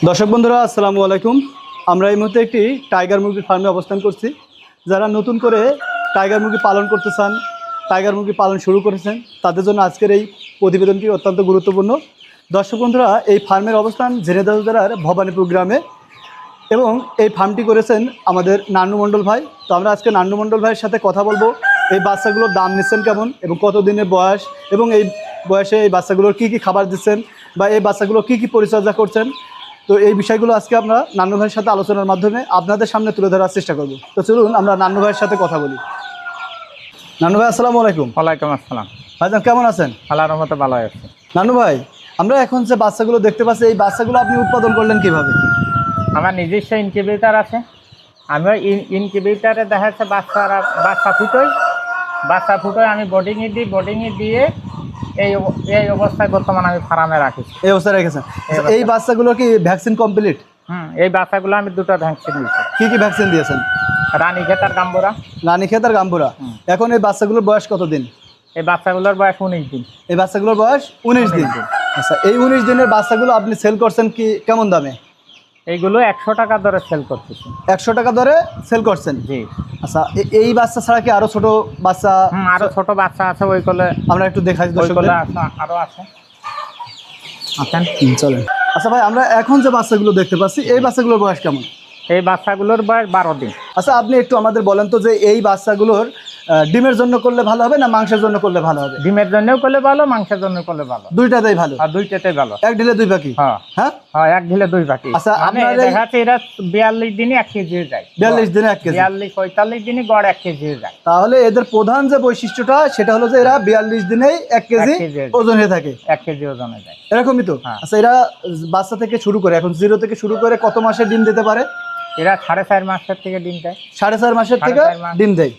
দর্শক বন্ধুরা আসসালামু আলাইকুম। আমরা এই মুহূর্তে একটি টাইগার মুরগির ফার্মে অবস্থান করছি। যারা নতুন করে টাইগার মুরগি পালন করতে চান, টাইগার মুরগি পালন শুরু করেছেন, তাদের জন্য আজকের এই প্রতিবেদনটি অত্যন্ত গুরুত্বপূর্ণ। দর্শক বন্ধুরা, এই ফার্মের অবস্থান ঝিনাইদহ জেলার ভবানীপুর গ্রামে এবং এই ফার্মটি করেছেন আমাদের নান্নু মণ্ডল ভাই। তো আমরা আজকে নান্নু মণ্ডল ভাইয়ের সাথে কথা বলবো এই বাচ্চাগুলোর দাম নিচ্ছেন কেমন এবং কত দিনের বয়স এবং এই বয়সে এই বাচ্চাগুলোর কী কী খাবার দিচ্ছেন বা এই বাচ্চাগুলো কী কী পরিচর্যা করছেন। তো এই বিষয়গুলো আজকে আমরা নান্নু ভাইয়ের সাথে আলোচনার মাধ্যমে আপনাদের সামনে তুলে ধরার চেষ্টা করব। তো চলুন আমরা নান্নু ভাইয়ের সাথে কথা বলি। নান্নু ভাই আসসালামু আলাইকুম। ওয়ালাইকুম আসসালাম। ভাইজান কেমন আছেন? আল্লাহর রহমতে ভালো আছে। নান্নু ভাই, আমরা এখন যে বাচ্চাগুলো দেখতে পাচ্ছি, এই বাচ্চাগুলো আপনি উৎপাদন করলেন কিভাবে? আমার নিজস্ব ইনকিউবেটর আছে। আমিও ইনকিউবেটারে দেখা যাচ্ছে বাচ্চা ফুটোয় আমি বোর্ডিংয়ে দিয়ে এই অবস্থায় বর্তমানে আমি ফার্মে রাখি। এই অবস্থায় রেখেছেন। এই বাচ্চাগুলো কি ভ্যাকসিন কমপ্লিট? এই বাচ্চাগুলো আমি দুটো ভ্যাকসিন দিয়েছি। কি কি ভ্যাকসিন দিয়েছেন? রানীক্ষেত আর গাম্বুরা। রানীক্ষেত আর গাম্বুরা। এখন এই বাচ্চাগুলোর বয়স কত দিন? এই বাচ্চাগুলোর বয়স 19 দিন। এই বাচ্চাগুলোর বয়স 19 দিন। আচ্ছা, এই 19 দিনের বাচ্চাগুলো আপনি সেল করছেন কি কেমন দামে? এইগুলো 100 টাকা দরে সেল করতেছি। 100 টাকা দরে সেল করছেন? জি। আচ্ছা, এই বাচ্চা ছাড়া কি আরো ছোট বাচ্চা? আরো ছোট বাচ্চা আছে, ওই কোলে আমরা একটু দেখাই। আরো আছে, আছেন। চলেন। আচ্ছা ভাই, আমরা এখন যে বাচ্চাগুলো দেখতে পাচ্ছি, এই বাচ্চাগুলোর বয়স কেমন? এই বাচ্চাগুলোর বয়স 12 দিন। আচ্ছা, আপনি একটু আমাদের বলেন তো যে এই বাচ্চাগুলোর ডিমের জন্য করলে ভালো হবে না মাংসের জন্য করলে ভালো হবে? ডিমের জন্যও করলে ভালো, মাংসের জন্য করলে ভালো। দুইটাতেই ভালো? আর দুইটাতেই ভালো। এক ঢিলে দুই পাখি। হ্যাঁ হ্যাঁ, এক ঢিলে দুই পাখি। আচ্ছা, আপনার দেখাচ্ছে এরা 42 দিনে 1 কেজি হয়ে যায়। 42 দিনে 1 কেজি? 45 দিনে গড় 1 কেজি হয়ে যায়। তাহলে এদের প্রধান যে বৈশিষ্ট্যটা সেটা হলো যে এরা 42 দিনেই 1 কেজি ওজন হয়ে থাকে। 1 কেজি ওজন হয়ে যায়, এরকমই তো? আচ্ছা, এরা বাচ্চা থেকে শুরু করে এখন জিরো থেকে শুরু করে কত মাসে ডিম দিতে পারে? এরা 4.5 মাসের থেকে ডিম দেয়। 4.5 মাসের থেকে ডিম দেয়?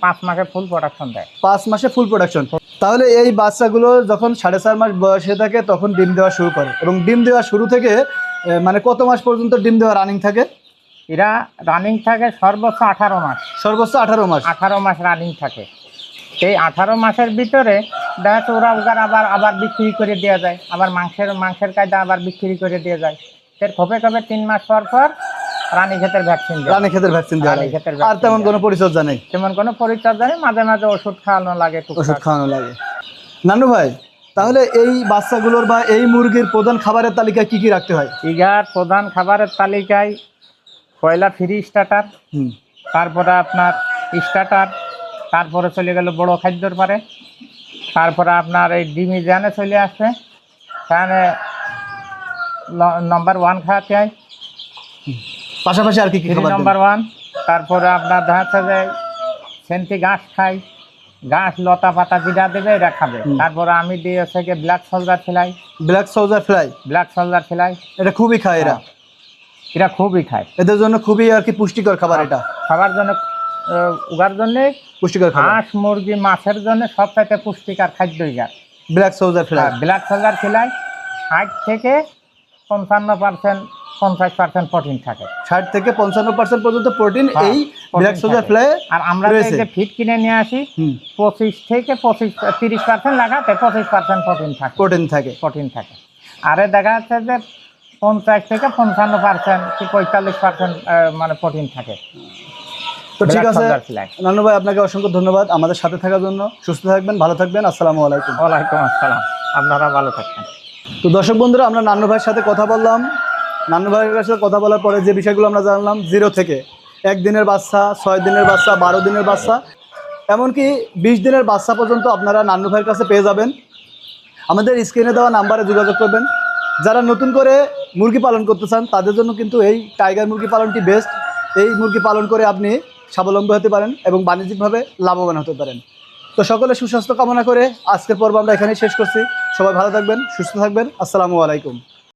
5 মাসে ফুল প্রোডাকশন দেয়। 5 মাসে ফুল প্রোডাকশন। তাহলে এই বাচ্চাগুলো যখন 4.5 মাস বয়স হয়ে থাকে তখন ডিম দেওয়া শুরু করে এবং ডিম দেওয়া শুরু থেকে মানে কত মাস পর্যন্ত ডিম দেওয়া রানিং থাকে? এরা রানিং থাকে সর্বোচ্চ 18 মাস। সর্বোচ্চ 18 মাস? 18 মাস রানিং থাকে। এই 18 মাসের ভিতরে দেখা যাচ্ছে ওরা আবার বিক্রি করে দেওয়া যায়, আবার মাংসের কায়দা আবার বিক্রি করে দেওয়া যায়। এর কবে 3 মাস পর রানীক্ষেতের ভ্যাকসিন দেয়। রানীক্ষেতের ভ্যাকসিন দেয়। আর তেমন কোনো পরিচর্যা নেই? তেমন কোনো পরিচর্যা নেই, মাঝে মাঝে ওষুধ খাওয়ানো লাগে। নান্নু ভাই, তাহলে এই বাচ্চাগুলোর বা এই মুরগির প্রধান খাবারের তালিকায় কি কি রাখতে হয়? ইগার প্রধান খাবারের তালিকায় পয়লা ফ্রি স্টার্টার, তারপরে আপনার স্টার্টার, তারপরে চলে গেল বড় খাদ্যর পারে, তারপরে আপনার এই ডিমি জানে চলে আসছে, সেখানে নম্বর 1 খাওয়াতে হয়। পাশাপাশি আর কি কি খাবার? নম্বর 1। তারপরে আপনার দেখা যাচ্ছে যে সেন্টি ঘাস খাই, ঘাস লতা পাতা যেটা দেবে এটা খাবে। তারপরে আমি দিয়ে হচ্ছে কি ব্ল্যাক সোলজার ফ্লাই। এটা খুবই খায় এরা খুবই খায়। এদের জন্য খুবই আর কি পুষ্টিকর খাবার। এটা খাবার জন্য উগার জন্য পুষ্টিকর খাবার। হাঁস মুরগি মাছের জন্য সবচাইতে পুষ্টিকর খাদ্য ইগার ব্ল্যাক সোলজার ফ্লাই। 60 থেকে 55% 50% প্রোটিন থাকে। 60 থেকে 55% পর্যন্ত প্রোটিন এই ব্ল্যাক সোলজার ফ্লাই। আর আমরা যে ফিড কিনে নিয়ে আসি 25 থেকে 30% লাগাতে 25% প্রোটিন থাকে। আরে দেখা যাচ্ছে যে 50 থেকে 55% কি 45% মানে প্রোটিন থাকে। তো ঠিক আছে নান্নু ভাই, আপনাকে অসংখ্য ধন্যবাদ আমাদের সাথে থাকার জন্য। সুস্থ থাকবেন, ভালো থাকবেন। আসসালামু আলাইকুম। ওয়ালাইকুম আসসালাম। আপনারা ভালো থাকবেন। তো দর্শক বন্ধুরা, আমরা নান্নু ভাইয়ের সাথে কথা বললাম। নান্নু ভাইয়ের সাথে কথা বলার পরে যে বিষয়গুলো আমরা জানলাম, 0 থেকে 1 দিনের বাচ্চা, 6 দিনের বাচ্চা, 12 দিনের বাচ্চা, এমনকি 20 দিনের বাচ্চা পর্যন্ত আপনারা নান্নু ভাইয়ের কাছে পেয়ে যাবেন। আমাদের স্ক্রিনে দেওয়া নাম্বারে যোগাযোগ করবেন। যারা নতুন করে মুরগি পালন করতে চান তাদের জন্য কিন্তু এই টাইগার মুরগি পালনটি বেস্ট। এই মুরগি পালন করে আপনি স্বাবলম্বী হতে পারেন এবং বাণিজ্যিকভাবে লাভবান হতে পারেন। তো সকলে সুস্বাস্থ্য কামনা করে আজকের পর্ব আমরা এখানেই শেষ করছি। সবাই ভালো থাকবেন, সুস্থ থাকবেন। আসসালামু আলাইকুম।